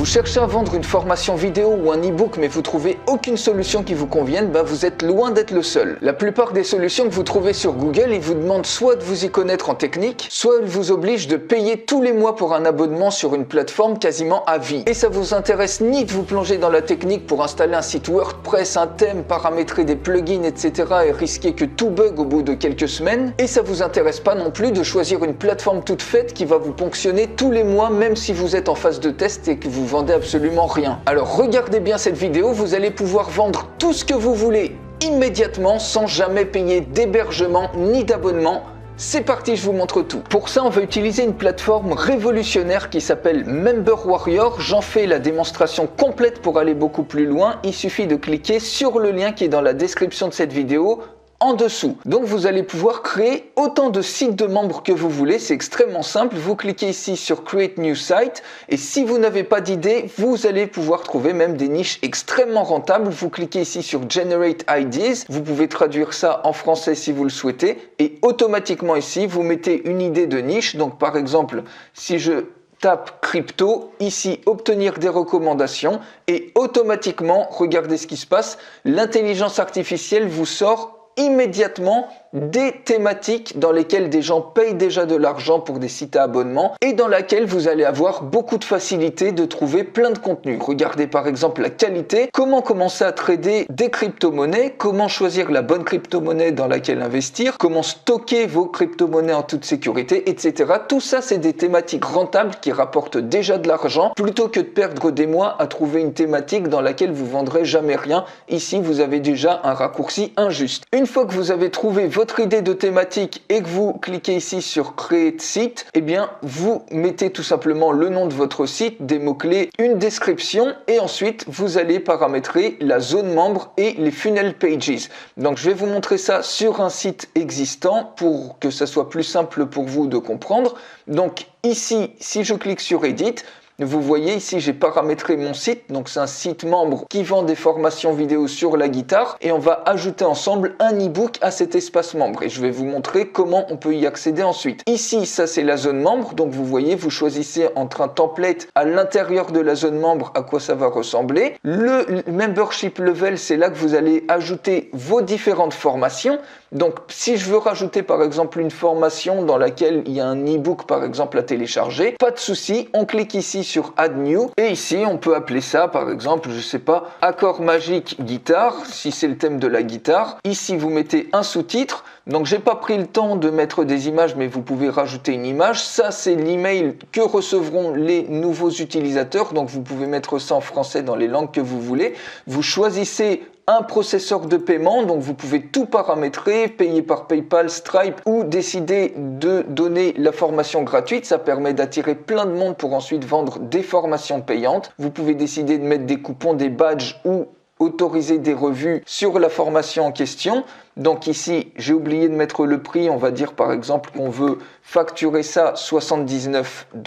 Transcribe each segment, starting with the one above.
Vous cherchez à vendre une formation vidéo ou un e-book mais vous trouvez aucune solution qui vous convienne, vous êtes loin d'être le seul. La plupart des solutions que vous trouvez sur Google, ils vous demandent soit de vous y connaître en technique, soit ils vous obligent de payer tous les mois pour un abonnement sur une plateforme quasiment à vie. Et ça vous intéresse ni de vous plonger dans la technique pour installer un site WordPress, un thème, paramétrer des plugins, etc. et risquer que tout bug au bout de quelques semaines. Et ça vous intéresse pas non plus de choisir une plateforme toute faite qui va vous ponctionner tous les mois même si vous êtes en phase de test et que vous vendez absolument rien. Alors regardez bien cette vidéo, vous allez pouvoir vendre tout ce que vous voulez immédiatement sans jamais payer d'hébergement ni d'abonnement. C'est parti, je vous montre tout. Pour ça, on va utiliser une plateforme révolutionnaire qui s'appelle MemberWarrior. J'en fais la démonstration complète pour aller beaucoup plus loin. Il suffit de cliquer sur le lien qui est dans la description de cette vidéo en dessous. Donc vous allez pouvoir créer autant de sites de membres que vous voulez, c'est extrêmement simple. Vous cliquez ici sur Create New Site et si vous n'avez pas d'idée, vous allez pouvoir trouver même des niches extrêmement rentables. Vous cliquez ici sur Generate Ideas, vous pouvez traduire ça en français si vous le souhaitez et automatiquement ici vous mettez une idée de niche. Donc par exemple, si je tape crypto, ici obtenir des recommandations et automatiquement, regardez ce qui se passe, l'intelligence artificielle vous sort immédiatement des thématiques dans lesquelles des gens payent déjà de l'argent pour des sites à abonnement et dans laquelle vous allez avoir beaucoup de facilité de trouver plein de contenus. Regardez par exemple la qualité, comment commencer à trader des crypto-monnaies, comment choisir la bonne crypto-monnaie dans laquelle investir, comment stocker vos crypto-monnaies en toute sécurité, etc. Tout ça, c'est des thématiques rentables qui rapportent déjà de l'argent plutôt que de perdre des mois à trouver une thématique dans laquelle vous vendrez jamais rien. Ici, vous avez déjà un raccourci injuste. Une fois que vous avez trouvé votre idée de thématique et que vous cliquez ici sur Create Site, eh bien vous mettez tout simplement le nom de votre site, des mots-clés, une description et ensuite vous allez paramétrer la zone membre et les funnel pages. Donc je vais vous montrer ça sur un site existant pour que ça soit plus simple pour vous de comprendre. Donc ici, si je clique sur Edit, vous voyez ici j'ai paramétré mon site, donc c'est un site membre qui vend des formations vidéo sur la guitare et on va ajouter ensemble un e-book à cet espace membre et je vais vous montrer comment on peut y accéder ensuite. Ici ça c'est la zone membre, donc vous voyez vous choisissez entre un template à l'intérieur de la zone membre à quoi ça va ressembler. Le membership level, c'est là que vous allez ajouter vos différentes formations. Donc si je veux rajouter par exemple une formation dans laquelle il y a un e-book par exemple à télécharger, pas de souci, on clique ici sur Add New et ici on peut appeler ça par exemple, je sais pas, accord magique guitare si c'est le thème de la guitare. Ici vous mettez un sous-titre. Donc j'ai pas pris le temps de mettre des images mais vous pouvez rajouter une image. Ça c'est l'email que recevront les nouveaux utilisateurs. Donc vous pouvez mettre ça en français dans les langues que vous voulez. Vous choisissez un processeur de paiement, donc vous pouvez tout paramétrer, payer par PayPal, Stripe ou décider de donner la formation gratuite. Ça permet d'attirer plein de monde pour ensuite vendre des formations payantes. Vous pouvez décider de mettre des coupons, des badges ou autoriser des revues sur la formation en question. Donc ici, j'ai oublié de mettre le prix. On va dire par exemple qu'on veut facturer ça 79 $.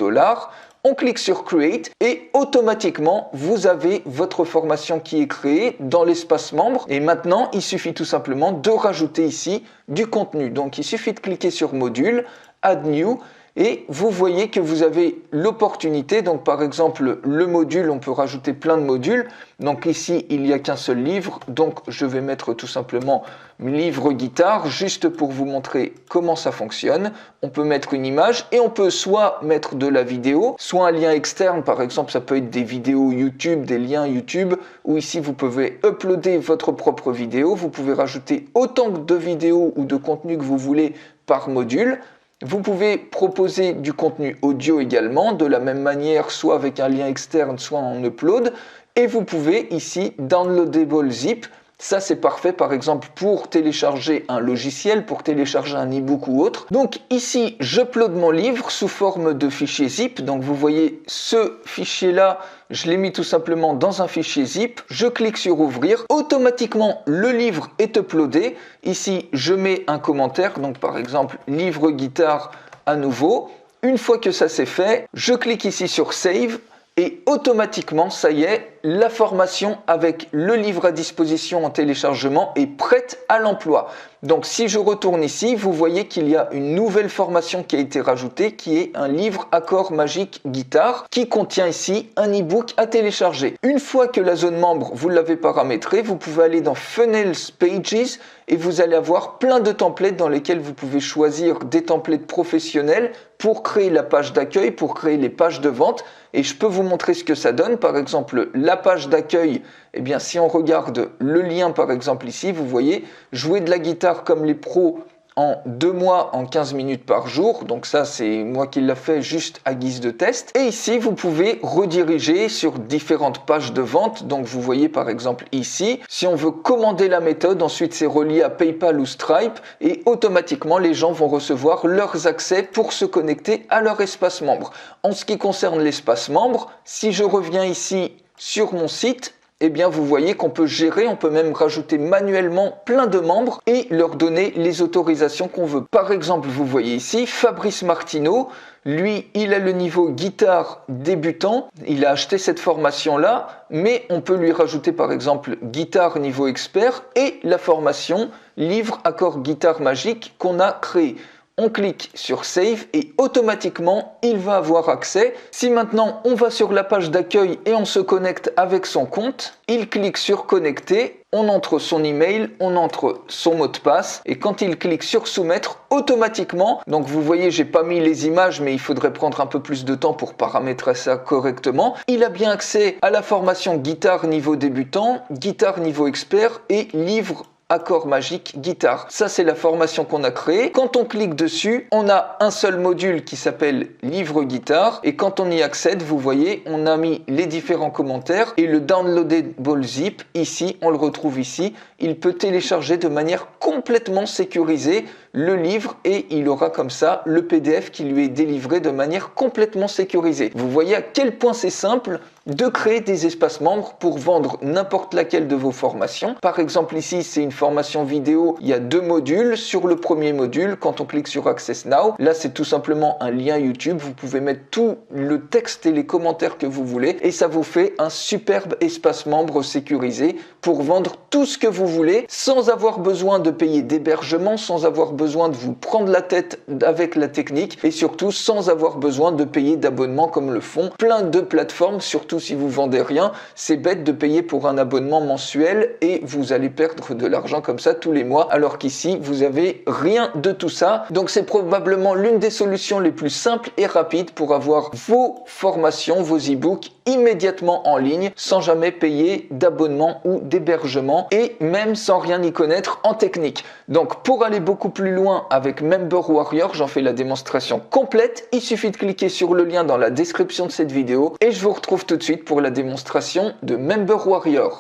On clique sur Create et automatiquement, vous avez votre formation qui est créée dans l'espace membre. Et maintenant, il suffit tout simplement de rajouter ici du contenu. Donc, il suffit de cliquer sur Module, Add New. Et vous voyez que vous avez l'opportunité, donc par exemple le module, on peut rajouter plein de modules. Donc ici, il n'y a qu'un seul livre, donc je vais mettre tout simplement livre guitare, juste pour vous montrer comment ça fonctionne. On peut mettre une image et on peut soit mettre de la vidéo, soit un lien externe, par exemple ça peut être des vidéos YouTube, des liens YouTube, ou ici vous pouvez uploader votre propre vidéo. Vous pouvez rajouter autant de vidéos ou de contenu que vous voulez par module. Vous pouvez proposer du contenu audio également, de la même manière, soit avec un lien externe, soit en upload. Et vous pouvez ici, Downloadable Zip. Ça, c'est parfait, par exemple, pour télécharger un logiciel, pour télécharger un e-book ou autre. Donc ici, j'upload mon livre sous forme de fichier zip. Donc vous voyez, ce fichier-là, je l'ai mis tout simplement dans un fichier zip. Je clique sur ouvrir. Automatiquement, le livre est uploadé. Ici, je mets un commentaire. Donc par exemple, livre guitare à nouveau. Une fois que ça c'est fait, je clique ici sur Save. Et automatiquement, ça y est, la formation avec le livre à disposition en téléchargement est prête à l'emploi. Donc si je retourne ici, vous voyez qu'il y a une nouvelle formation qui a été rajoutée qui est un livre Accords Magiques Guitare qui contient ici un e-book à télécharger. Une fois que la zone membre, vous l'avez paramétrée, vous pouvez aller dans Funnels Pages et vous allez avoir plein de templates dans lesquels vous pouvez choisir des templates professionnels pour créer la page d'accueil, pour créer les pages de vente. Et je peux vous montrer ce que ça donne. Par exemple, la page d'accueil, eh bien, si on regarde le lien, par exemple ici, vous voyez, jouer de la guitare comme les pros en 2 mois, en 15 minutes par jour. Donc ça, c'est moi qui l'ai fait juste à guise de test. Et ici, vous pouvez rediriger sur différentes pages de vente. Donc vous voyez par exemple ici, si on veut commander la méthode, ensuite c'est relié à PayPal ou Stripe et automatiquement les gens vont recevoir leurs accès pour se connecter à leur espace membre. En ce qui concerne l'espace membre, si je reviens ici sur mon site, eh bien vous voyez qu'on peut gérer, on peut même rajouter manuellement plein de membres et leur donner les autorisations qu'on veut. Par exemple, vous voyez ici Fabrice Martineau, lui il a le niveau guitare débutant, il a acheté cette formation là, mais on peut lui rajouter par exemple guitare niveau expert et la formation livre accord guitare magique qu'on a créé. On clique sur Save et automatiquement, il va avoir accès. Si maintenant, on va sur la page d'accueil et on se connecte avec son compte, il clique sur Connecter, on entre son email, on entre son mot de passe et quand il clique sur Soumettre, automatiquement, donc vous voyez, j'ai pas mis les images, mais il faudrait prendre un peu plus de temps pour paramétrer ça correctement. Il a bien accès à la formation guitare niveau débutant, guitare niveau expert et livre Accords Magiques Guitare. Ça, c'est la formation qu'on a créée. Quand on clique dessus, on a un seul module qui s'appelle Livre Guitare. Et quand on y accède, vous voyez, on a mis les différents commentaires. Et le Downloadable Zip, ici, on le retrouve ici. Il peut télécharger de manière complètement sécurisée le livre et il aura comme ça le PDF qui lui est délivré de manière complètement sécurisée. Vous voyez à quel point c'est simple de créer des espaces membres pour vendre n'importe laquelle de vos formations. Par exemple ici, c'est une formation vidéo, il y a 2 modules. Sur le premier module, quand on clique sur Access Now, là c'est tout simplement un lien YouTube. Vous pouvez mettre tout le texte et les commentaires que vous voulez et ça vous fait un superbe espace membre sécurisé pour vendre tout ce que vous voulez sans avoir besoin de payer d'hébergement, sans avoir besoin de vous prendre la tête avec la technique et surtout sans avoir besoin de payer d'abonnement comme le font plein de plateformes, surtout si vous vendez rien. C'est bête de payer pour un abonnement mensuel et vous allez perdre de l'argent comme ça tous les mois alors qu'ici vous avez rien de tout ça. Donc c'est probablement l'une des solutions les plus simples et rapides pour avoir vos formations, vos e-books immédiatement en ligne sans jamais payer d'abonnement ou d'hébergement et même sans rien y connaître en technique. Donc pour aller beaucoup plus loin avec Member Warrior, j'en fais la démonstration complète. Il suffit de cliquer sur le lien dans la description de cette vidéo et je vous retrouve tout de suite pour la démonstration de Member Warrior.